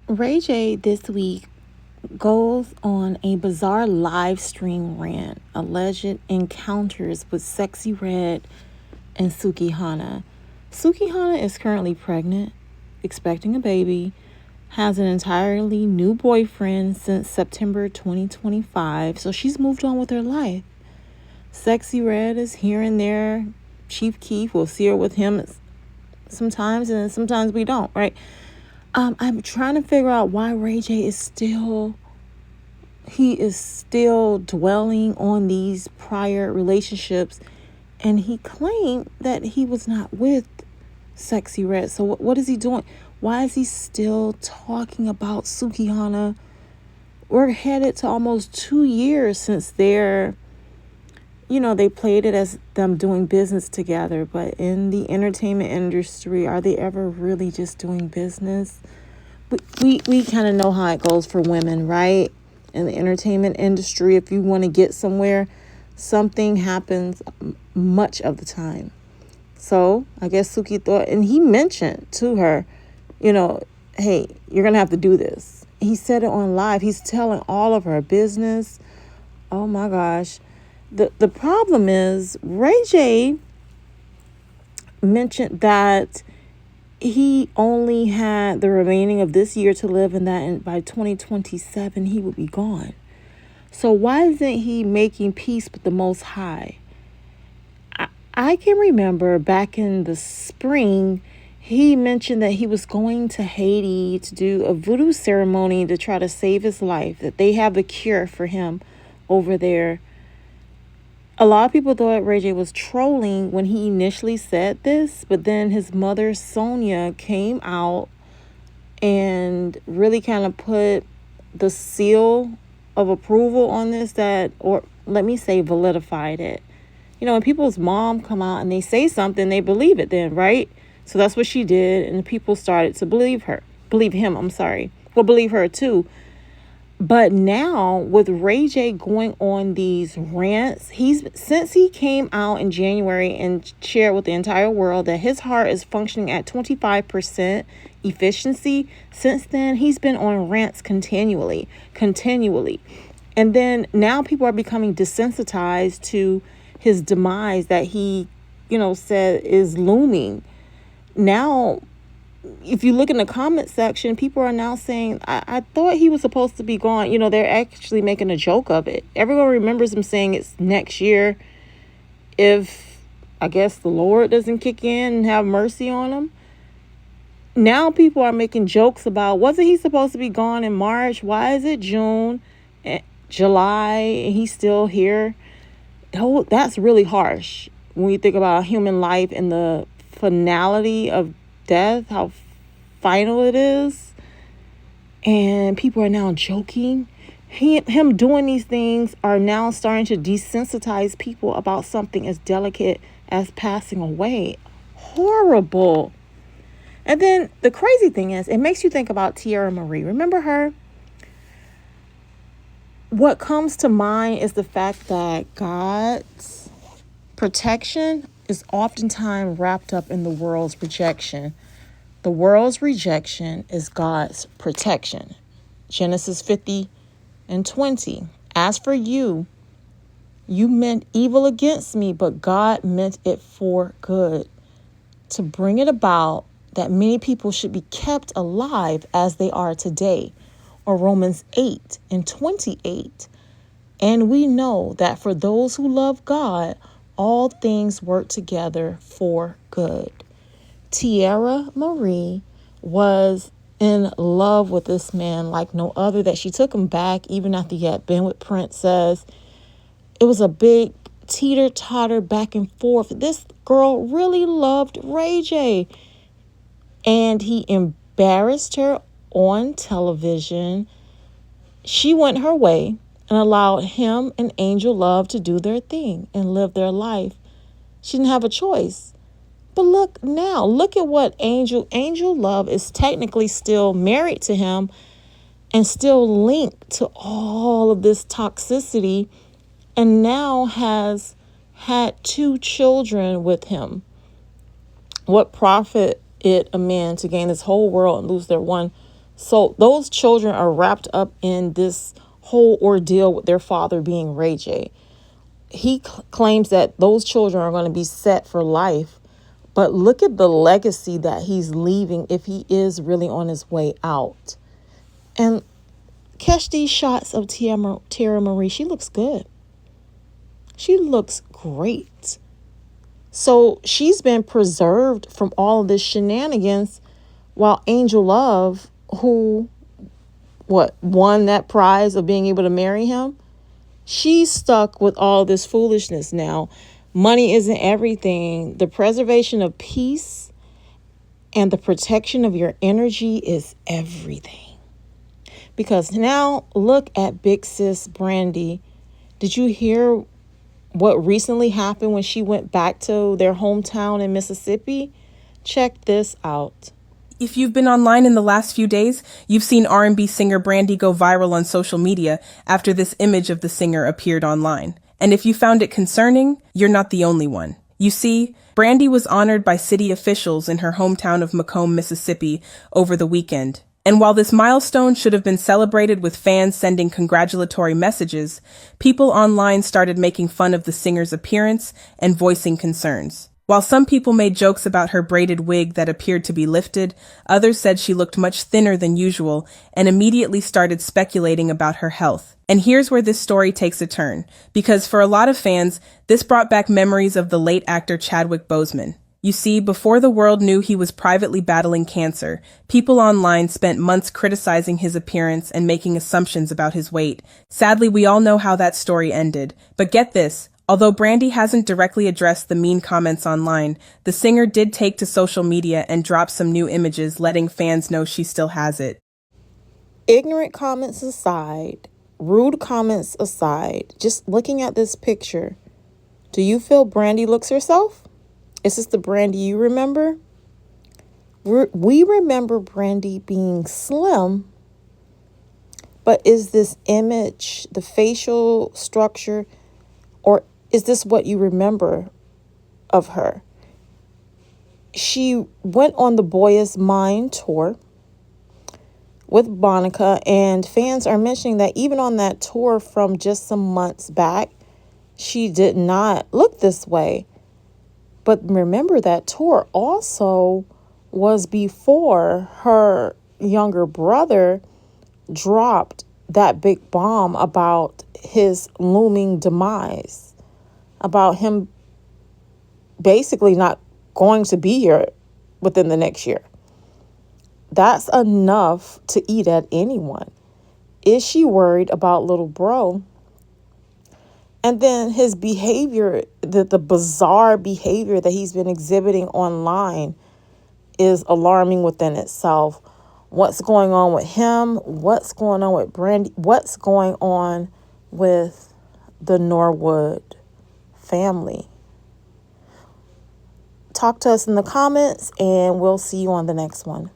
Ray J this week goes on a bizarre live stream rant, alleged encounters with Sexy Red and Suki Hana. Suki Hana is currently pregnant, expecting a baby, has an entirely new boyfriend since September 2025, so she's moved on with her life. Sexy Red is here and there. Chief Keef will see her with him sometimes, and sometimes we don't, right? I'm trying to figure out why Ray J is still dwelling on these prior relationships, and he claimed that he was not with Sexy Red. So what is he doing? Why is he still talking about Suki Hana? We're headed to almost 2 years since they played it as them doing business together, but in the entertainment industry, are they ever really just doing business? We kind of know how it goes for women, right? In the entertainment industry, if you want to get somewhere, something happens much of the time. So I guess Suki thought, and he mentioned to her, hey, you're going to have to do this. He said it on live. He's telling all of her business. Oh my gosh. The problem is Ray J mentioned that he only had the remaining of this year to live, and that by 2027 he would be gone. So why isn't he making peace with the Most High? I can remember back in the spring, he mentioned that he was going to Haiti to do a voodoo ceremony to try to save his life, that they have a cure for him over there. A lot of people thought Ray J was trolling when he initially said this, but then his mother, Sonia, came out and really kind of put the seal of approval on this, or let me say validified it. When people's mom come out and they say something, they believe it then, right? So that's what she did, and people started to believe him, believe her too. But now with Ray J going on these rants, since he came out in January and shared with the entire world that his heart is functioning at 25% efficiency, since then he's been on rants continually. And then now people are becoming desensitized to his demise that he, said is looming. Now, if you look in the comment section, people are now saying, I thought he was supposed to be gone. They're actually making a joke of it. Everyone remembers him saying it's next year if, I guess, the Lord doesn't kick in and have mercy on him. Now people are making jokes about, wasn't he supposed to be gone in March? Why is it June, July, and he's still here? Oh, that's really harsh when you think about human life and the finality of death, how final it is. And people are now joking. Him doing these things are now starting to desensitize people about something as delicate as passing away. Horrible. And then the crazy thing is, it makes you think about Tierra Marie. Remember her? What comes to mind is the fact that God's protection is oftentimes wrapped up in the world's rejection. The world's rejection is God's protection. Genesis 50:20. As for you, you meant evil against me, but God meant it for good, to bring it about that many people should be kept alive as they are today. Or Romans 8:28. And we know that for those who love God, all things work together for good. Tierra Marie was in love with this man like no other, that she took him back even after he had been with Princess. It was a big teeter-totter back and forth. This girl really loved Ray J, and he embarrassed her on television. She went her way and allowed him and Angel Love to do their thing and live their life. She didn't have a choice. But look now, look at what Angel Love is technically still married to him and still linked to all of this toxicity, and now has had 2 children with him. What profit it a man to gain this whole world and lose their one So those children are wrapped up in this whole ordeal with their father being Ray J. He claims that those children are going to be set for life. But look at the legacy that he's leaving if he is really on his way out. And catch these shots of Tara Marie. She looks good. She looks great. So she's been preserved from all of this shenanigans, while Angel Love, who won that prize of being able to marry him, she's stuck with all this foolishness now. Money isn't everything. The preservation of peace and the protection of your energy is everything. Because now look at big sis Brandy. Did you hear what recently happened when she went back to their hometown in Mississippi? Check this out. If you've been online in the last few days, you've seen R&B singer Brandy go viral on social media after this image of the singer appeared online. And if you found it concerning, you're not the only one. You see, Brandy was honored by city officials in her hometown of Macomb, Mississippi, over the weekend. And while this milestone should have been celebrated with fans sending congratulatory messages, people online started making fun of the singer's appearance and voicing concerns. While some people made jokes about her braided wig that appeared to be lifted, others said she looked much thinner than usual and immediately started speculating about her health. And here's where this story takes a turn, because for a lot of fans, this brought back memories of the late actor Chadwick Boseman. You see, before the world knew he was privately battling cancer, people online spent months criticizing his appearance and making assumptions about his weight. Sadly, we all know how that story ended. But get this. Although Brandy hasn't directly addressed the mean comments online, the singer did take to social media and drop some new images letting fans know she still has it. Ignorant comments aside, rude comments aside, just looking at this picture, do you feel Brandy looks herself? Is this the Brandy you remember? We remember Brandy being slim, but is this image, the facial structure, or is this what you remember of her? She went on the Boy Is Mine tour with Monica, and fans are mentioning that even on that tour from just some months back, she did not look this way. But remember, that tour also was before her younger brother dropped that big bomb about his looming demise, about him basically not going to be here within the next year. That's enough to eat at anyone. Is she worried about little bro? And then his behavior, the bizarre behavior that he's been exhibiting online is alarming within itself. What's going on with him? What's going on with Brandy? What's going on with the Norwood family? Talk to us in the comments, and we'll see you on the next one.